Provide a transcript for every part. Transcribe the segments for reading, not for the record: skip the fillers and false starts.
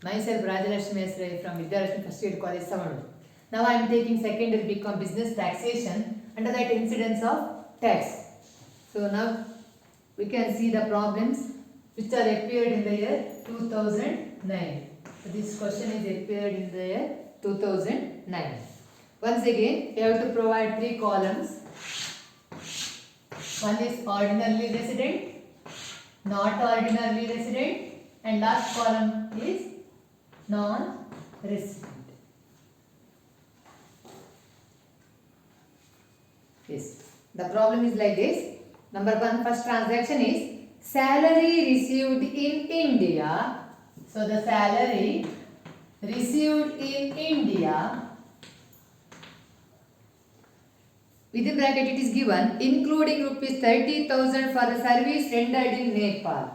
Myself Rajalakshmi Esrai from Vidyalakshmi First Aid College, Savanur. Now I am taking secondary BCom Business Taxation. Under that, incidence of tax. So now we can see the problems which are appeared in the year 2009. So this question is appeared in the year 2009. Once again, you have to provide 3 columns. One is ordinarily resident, not ordinarily resident, and last column is non-resident. Yes. The problem is like this. Number 1, first transaction is salary received in India. So the salary received in India, within bracket it is given including rupees 30,000 for the service rendered in Nepal.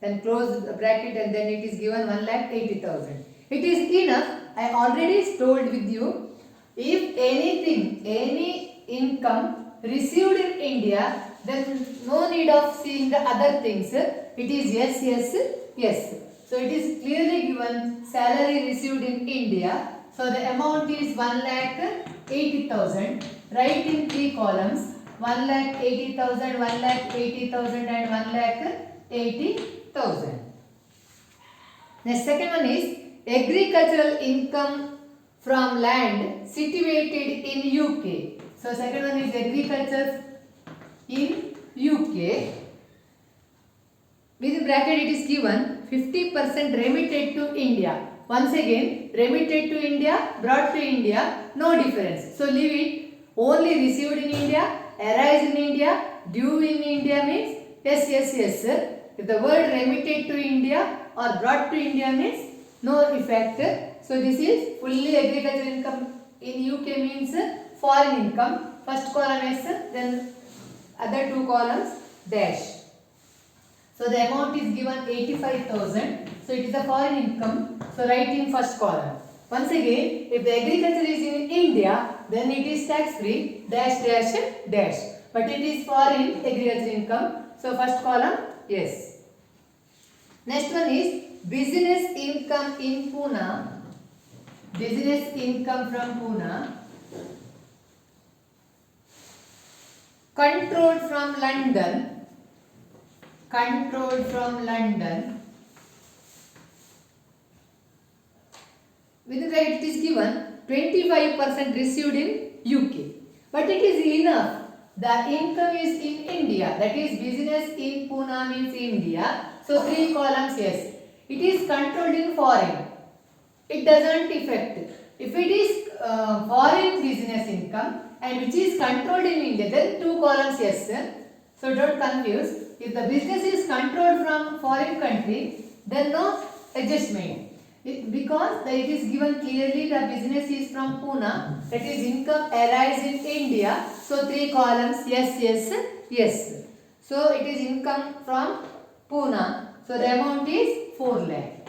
Then close the bracket and then it is given 1,80,000. It is enough. I already told with you, if anything, any income received in India, then no need of seeing the other things. It is yes, yes, yes. So it is clearly given salary received in India. So the amount is 1,80,000. Write in 3 columns: 1,80,000, 1,80,000 and 1,80,000. Next, second one is agricultural income from land situated in UK. So second one is agriculture in UK. Within bracket it is given 50% remitted to India. Once again, remitted to India, brought to India, no difference. So leave it. Only received in India, arise in India, due in India means yes, yes, yes. If the word remitted to India or brought to India means no effect. So this is fully agricultural income in UK means foreign income. First column S, then other 2 columns dash. So the amount is given 85,000. So it is a foreign income. So write in first column. Once again, if the agriculture is in India, then it is tax free dash dash dash. But it is foreign agriculture income. So first column yes. Next one is business income in Pune. Business income from Pune. Controlled from London. Controlled from London. Within that it is given 25% received in UK. But it is enough. The income is in India. That is business in Pune means India. So 3 columns yes. It is controlled in foreign. It doesn't affect. If it is foreign business income and which is controlled in India, then 2 columns yes. So don't confuse. If the business is controlled from foreign country, then no adjustment. Because it is given clearly the business is from Pune, that is income arise in India. So 3 columns yes, yes, yes. So it is income from Pune. So the amount is 4 lakh.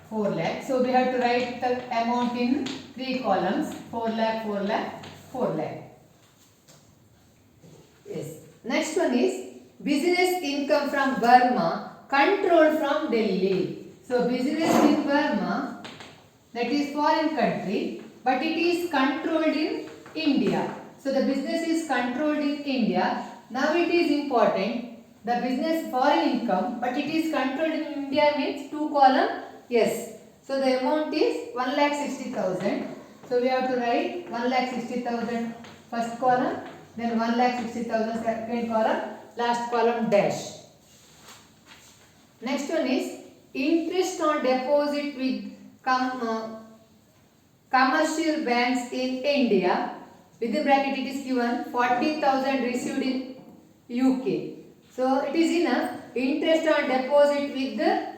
4 lakh. So we have to write the amount in 3 columns. 4 lakh, 4 lakh, 4 lakh. Yes. Next one is business income from Burma controlled from Delhi. So business in Burma, that is foreign country, but it is controlled in India. So the business is controlled in India. Now it is important. The business foreign income, but it is controlled in India means 2 column yes. So the amount is 1,60,000. So we have to write 1,60,000 first column, then 1,60,000 second column, last column dash. Next one is interest on deposit with commercial banks in India. Within bracket it is given 40,000 received in UK. So it is enough. Interest on deposit with the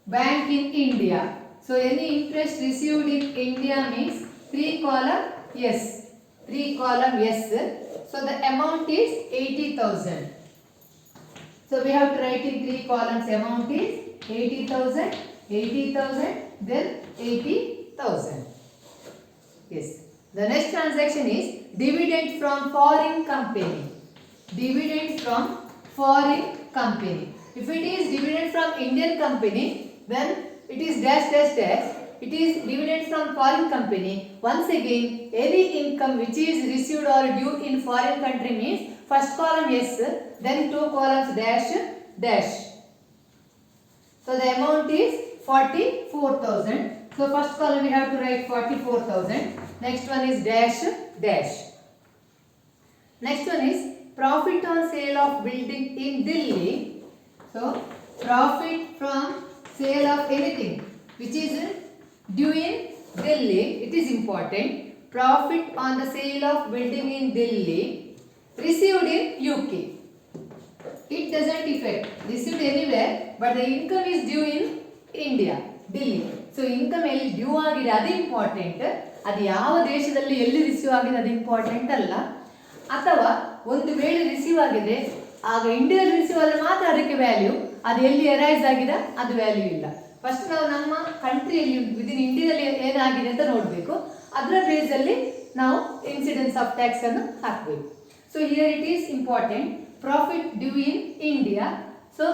bank in India. So any interest received in India means 3 column yes. 3 column yes. So the amount is 80,000. So we have to write in 3 columns. Amount is 80,000, 80,000, then 80,000. Yes. The next transaction is dividend from foreign company. Dividend from foreign company. If it is dividend from Indian company, then it is dash dash dash. It is dividend from foreign company. Once again, any income which is received or due in foreign country means first column yes, then two columns dash dash. So the amount is 44,000. So first column we have to write 44,000. Next one is dash dash. Next one is profit on sale of building in Delhi. So profit from sale of anything which is due in Delhi, it is important. Profit on the sale of building in Delhi received in UK. It doesn't affect received anywhere, but the income is due in India, Delhi. So income ಎಲ್ಲಿ due ಆಗಿದೆ ಅದು important. ಅದು ಯಾವ ದೇಶದಲ್ಲಿ ಎಲ್ಲಿ receive ಆಗಿದೆ ಅದು important ಅಲ್ಲ. ಅಥವಾ ಒಂದು ವೇಳೆ ರಿಸೀವ್ ಆಗಿದೆ ಆಗ ಇಂಡಿಯಾದಲ್ಲಿ ರಿಸೀವ್ ಆದರೆ ಮಾತ್ರ ಅದಕ್ಕೆ ವ್ಯಾಲ್ಯೂ, ಅದು ಎಲ್ಲಿ ಅರೈಸ್ ಆಗಿದೆ ಅದು ವ್ಯಾಲ್ಯೂ ಇಲ್ಲ. ಫಸ್ಟ್ ನಾವು ನಮ್ಮ ಕಂಟ್ರಿಯಲ್ಲಿ ವಿದಿನ್ ಇಂಡಿಯಾದಲ್ಲಿ ಏನಾಗಿದೆ ಅಂತ ನೋಡಬೇಕು. ಅದರ ಬೇಸಲ್ಲಿ ನಾವು ಇನ್ಸಿಡೆನ್ಸ್ ಆಫ್ ಟ್ಯಾಕ್ಸ್ ಅನ್ನು ಹಾಕಬೇಕು. So here it is important. Profit due in India. So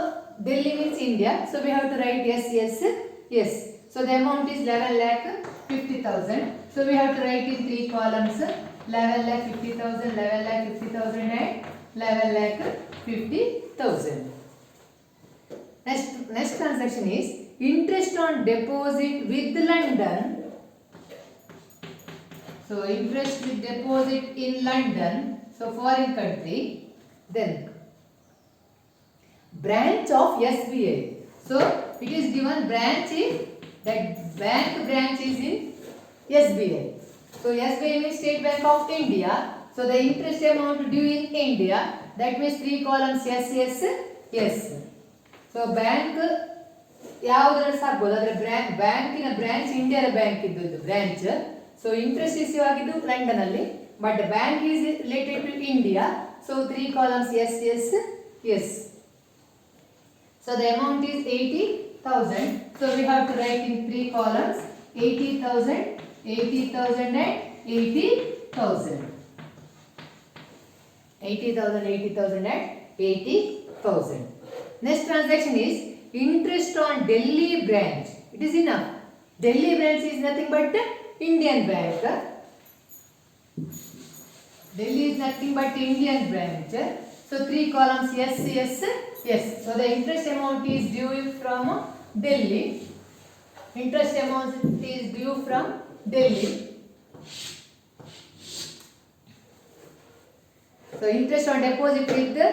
Delhi means India. So we have to write yes, yes, yes. So the amount is 11,50,000. So we have to write in three columns: 11,50,000, 11,50,000, and 11,50,000. Next transaction is interest on deposit with London. So interest with deposit in London. So foreign country. Then branch of SBI. So it is given branch is that bank branch is in SBI. So SBI means State Bank of India. So the interest amount due in India, that means three columns yes, yes, yes. So bank ಯಾವುದರಲ್ಲಿ ಸಾಕಬಹುದು ಅದರ ಬ್ಯಾಂಕಿನ branch ಇಂಡಿಯಾದ bank ಇದ್ದು branch. So interest receive ಆಗಿದ್ದು London ಅಲ್ಲಿ, but bank is related to India. So three columns yes, yes, yes. So the amount is 80,000. So we have to write in three columns: 80,000, 80,000, and 80,000. 80,000, 80,000, and 80,000. Next transaction is interest on Delhi branch. It is enough. Delhi branch is nothing but Indian bank. Delhi is nothing but Indian branch. So three columns yes, yes, yes. So the interest amount is due from Delhi. Interest amount is due from Delhi. So interest on deposit with the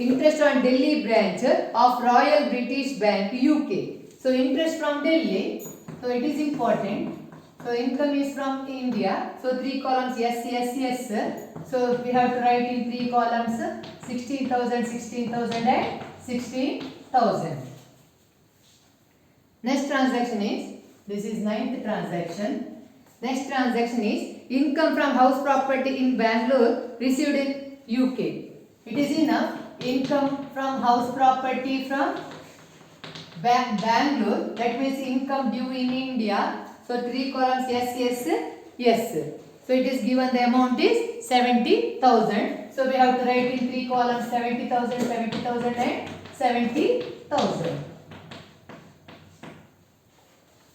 interest on Delhi branch of Royal British Bank UK. So interest from Delhi. So it is important. So income is from India. So three columns yes, yes, yes. So we have to write in three columns: 16,000, 16,000, and 16,000. Next transaction is, this is ninth transaction. Next transaction is income from house property in Bangalore received in UK. It is enough. Income from house property from Bangalore, that means income due in India. So three columns yes, yes, yes. So it is given the amount is 70,000. So we have to write in three columns: 70,000, 70,000, and 70,000.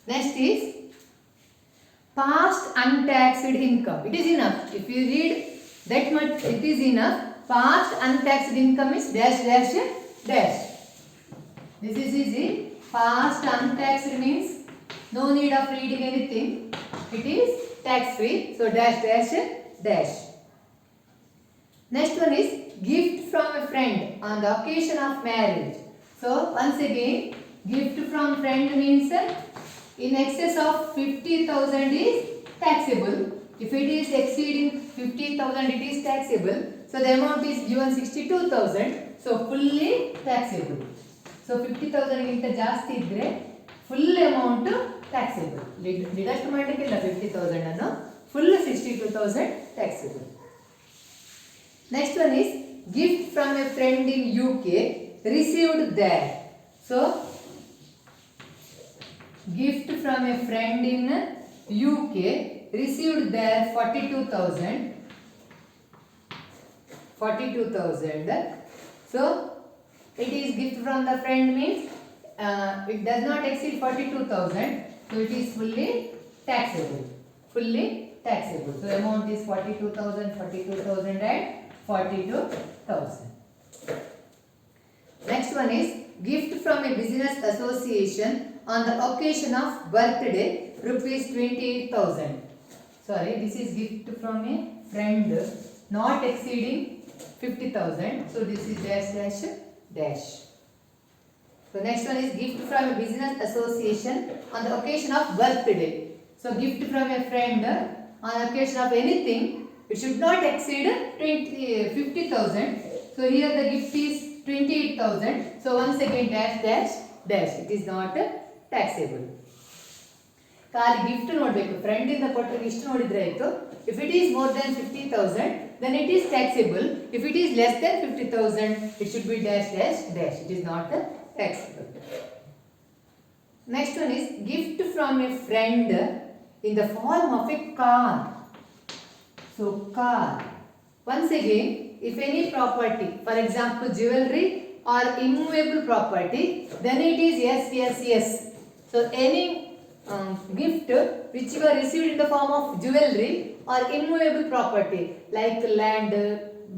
Next is past untaxed income. It is enough. If you read that much, it is enough. Past untaxed income is dash dash dash. This is easy. Past untaxed means no need of reading anything. It is tax free. So dash dash dash. Next one is gift from a friend on the occasion of marriage. So once again, gift from friend means in excess of 50,000 is taxable. If it is exceeding 50,000, it is taxable. So the amount is given 62,000. So fully taxable. So 50,000 ಗಿಂತ ಜಾಸ್ತಿ ಇದ್ರೆ full amount taxable. Deduct ಮಾಡಲಿಕ್ಕಿಲ್ಲ 50,000 ಅನ್ನು, full 62,000 taxable. Next one is gift from A friend in UK received there. So gift from a friend in UK received there 42,000. So it is gift from the friend means it does not exceed 42,000, so it is fully taxable. Fully taxable. So amount is 42,000, 42,000 and 42,000. Next one is gift from a business association on the occasion of birthday, rupees 28,000. Sorry, this is gift from a friend not exceeding 50,000. So this is dash dash dash. So next one is gift from a business association on the occasion of birthday. So gift from a friend on occasion of anything, it should not exceed 50,000. So here the gift is 28,000. So once again dash dash dash. It is not taxable. ಖಾಲಿ gift ನೋಡಬೇಕು, friend ಇಂದ ಕೊಟ್ಟರೆ ಇಷ್ಟು ನೋಡಿದ್ರೆ ಆಯ್ತು. If it is more than 50,000 then it is taxable. If it is less than 50,000 it should be dash dash dash. It is not taxable. Next one is gift from a friend in the form of a car. So car. Once again, if any property, for example jewelry or immovable property, then it is yes yes yes. So any gift which you are received in the form of jewelry or immovable property like land,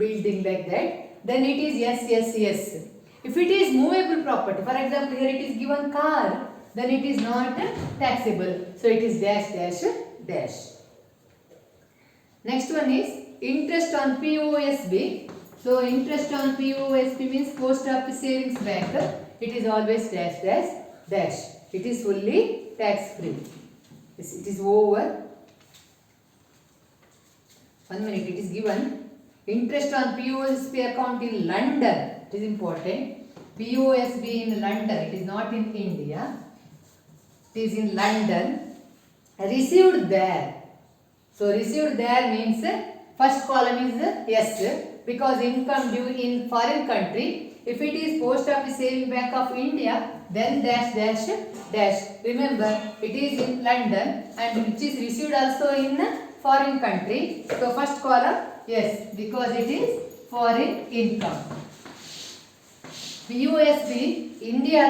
building, like that, then it is yes yes yes. If it is movable property, for example here it is given car, then it is not taxable. So it is dash dash dash. Next one is interest on POSB. So interest on POSB means post office savings bank. It is always dash dash dash. It is fully tax free. It is over. 1 minute. It is given interest on POSB account in London. It is important. POSB in London. It is not in India. It is in London. Received there. So received there means first column is yes, because income due in foreign country. If it is post office saving bank of India, then dash dash dash. Remember it is in London and which is received also in foreign country. So first column yes, because it is foreign income. POSB India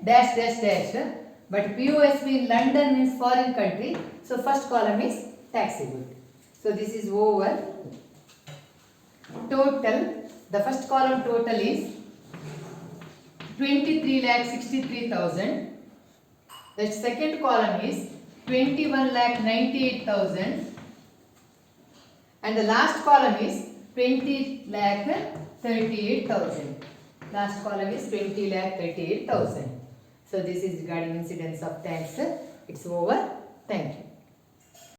dash dash dash, but POSB in London means foreign country. So first column is taxable. So this is over. Total, the first column total is 23,63,000. The second column is 21,98,000 and the last column is 20,38,000. Last column is 20,38,000. So this is regarding incidence of tax. It's over. Thank you.